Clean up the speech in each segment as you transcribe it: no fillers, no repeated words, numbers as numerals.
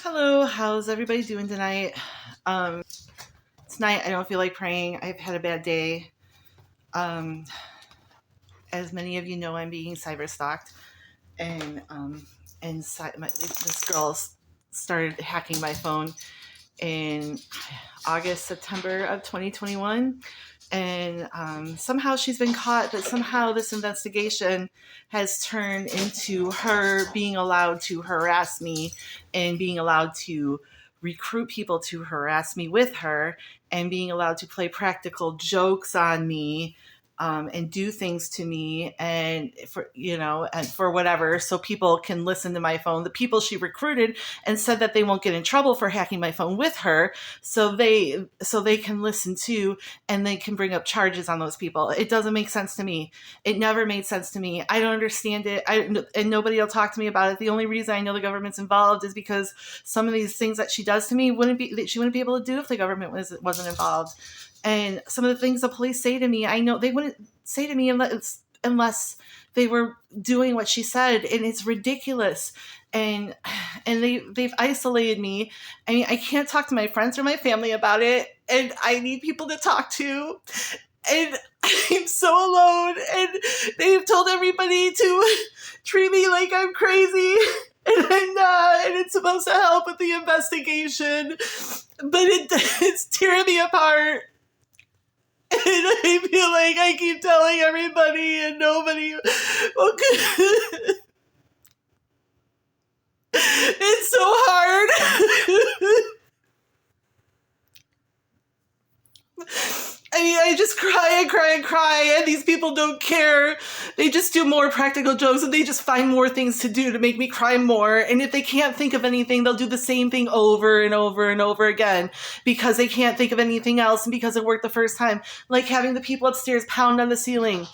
Hello, how's everybody doing tonight? Um, Tonight I don't feel like praying. I've had a bad day. Um, as many of you know, I'm being cyberstalked, and this girl started hacking my phone in August, September of 2021. And somehow she's been caught, but somehow this investigation has turned into her being allowed to harass me and being allowed to recruit people to harass me with her and being allowed to play practical jokes on me, and do things to me and for whatever, so people can listen to my phone. The people she recruited and said that they won't get in trouble for hacking my phone with her, so they can listen to, and they can bring up charges on those people. It doesn't make sense to me. It never made sense to me. I don't understand it. And nobody will talk to me about it. The only reason I know the government's involved is because some of these things that she does to me she wouldn't be able to do if the government wasn't involved. And some of the things the police say to me, I know they wouldn't say to me unless they were doing what she said, and it's ridiculous. And they've isolated me. I mean, I can't talk to my friends or my family about it, and I need people to talk to. And I'm so alone, and they've told everybody to treat me like I'm crazy, and I'm not, and it's supposed to help with the investigation, but it's tearing me apart. And I feel like I keep telling everybody and nobody. It's so hard. I mean, I just cry and cry and cry, and these people don't care. They just do more practical jokes, and they just find more things to do to make me cry more. And if they can't think of anything, they'll do the same thing over and over and over again because they can't think of anything else, and because it worked the first time. Like having the people upstairs pound on the ceiling.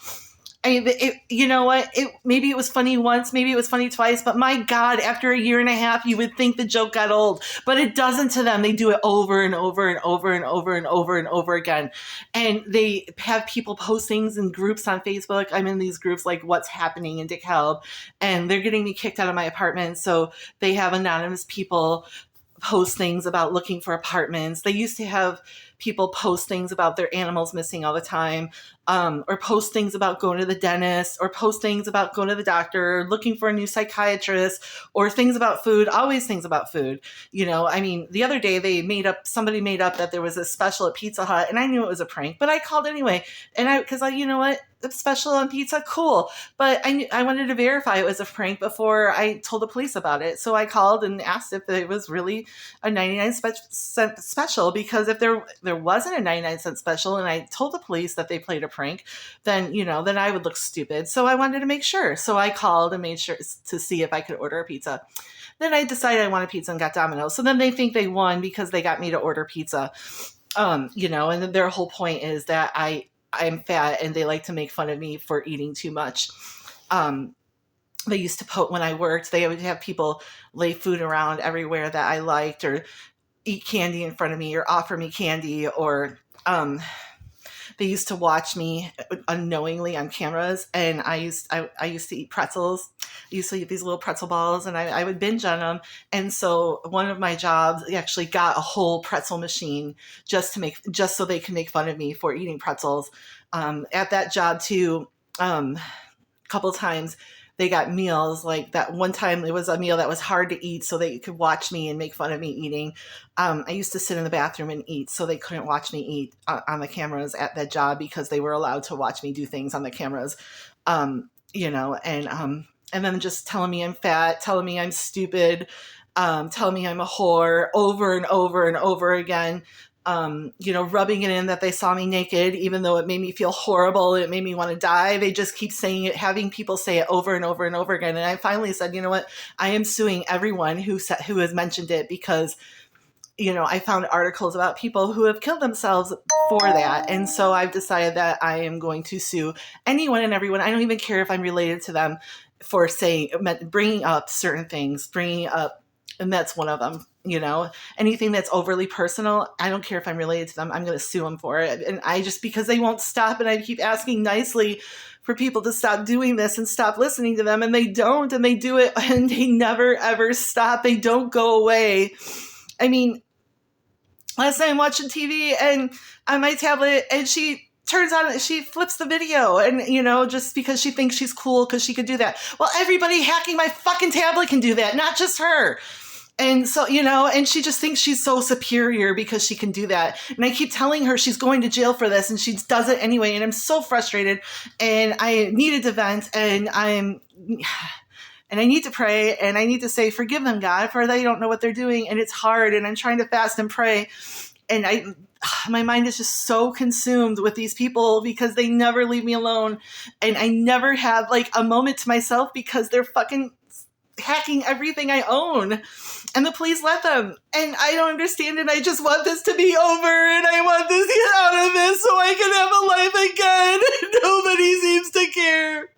I mean, you know what? Maybe it was funny once, maybe it was funny twice, but my God, after a year and a half, you would think the joke got old, but it doesn't to them. They do it over and over and over and over and over and over again. And they have people post things in groups on Facebook. I'm in these groups like What's Happening in DeKalb, and they're getting me kicked out of my apartment. So they have anonymous people post things about looking for apartments. They used to have people post things about their animals missing all the time, or post things about going to the dentist, or post things about going to the doctor, or looking for a new psychiatrist, or things about food, always things about food. I mean, the other day somebody made up that there was a special at Pizza Hut, and I knew it was a prank, but I called anyway. And because you know what? The special on pizza, cool. But I wanted to verify it was a prank before I told the police about it. So I called and asked if it was really a 99-cent special, because if there wasn't a 99-cent special and I told the police that they played a prank, then I would look stupid. So I wanted to make sure. So I called and made sure to see if I could order a pizza. Then I decided I wanted pizza and got Domino's. So then they think they won because they got me to order pizza. And then their whole point is that I'm fat and they like to make fun of me for eating too much. They used to when I worked, they would have people lay food around everywhere that I liked, or eat candy in front of me, or offer me candy, or they used to watch me unknowingly on cameras. And I used to eat pretzels. I used to eat these little pretzel balls, and I would binge on them. And so one of my jobs actually got a whole pretzel machine just so they can make fun of me for eating pretzels. At that job too, a couple times they got meals. Like that one time, it was a meal that was hard to eat, so they could watch me and make fun of me eating. I used to sit in the bathroom and eat, so they couldn't watch me eat on the cameras at that job, because they were allowed to watch me do things on the cameras. And then just telling me I'm fat, telling me I'm stupid, telling me I'm a whore over and over and over again. Rubbing it in that they saw me naked, even though it made me feel horrible. It made me want to die. They just keep saying it, having people say it over and over and over again. And I finally said, you know what? I am suing everyone who has mentioned it, because, I found articles about people who have killed themselves for that. And so I've decided that I am going to sue anyone and everyone. I don't even care if I'm related to them, for bringing up certain things, bringing up And that's one of them. Anything that's overly personal, I don't care if I'm related to them, I'm going to sue them for it. And because they won't stop, and I keep asking nicely for people to stop doing this and stop listening to them, and they don't, and they do it, and they never ever stop. They don't go away. I mean, last night I'm watching TV and on my tablet, and she flips the video, and just because she thinks she's cool because she could do that. Well, everybody hacking my fucking tablet can do that, not just her. And so, and she just thinks she's so superior because she can do that. And I keep telling her she's going to jail for this, and she does it anyway. And I'm so frustrated, and I needed to vent, and I need to pray, and I need to say, forgive them, God, for they don't know what they're doing. And it's hard, and I'm trying to fast and pray. And my mind is just so consumed with these people because they never leave me alone. And I never have like a moment to myself because they're fucking hacking everything I own, and the police let them. And I don't understand it. I just want this to be over, and I want this to get out of this so I can have a life again. Nobody seems to care.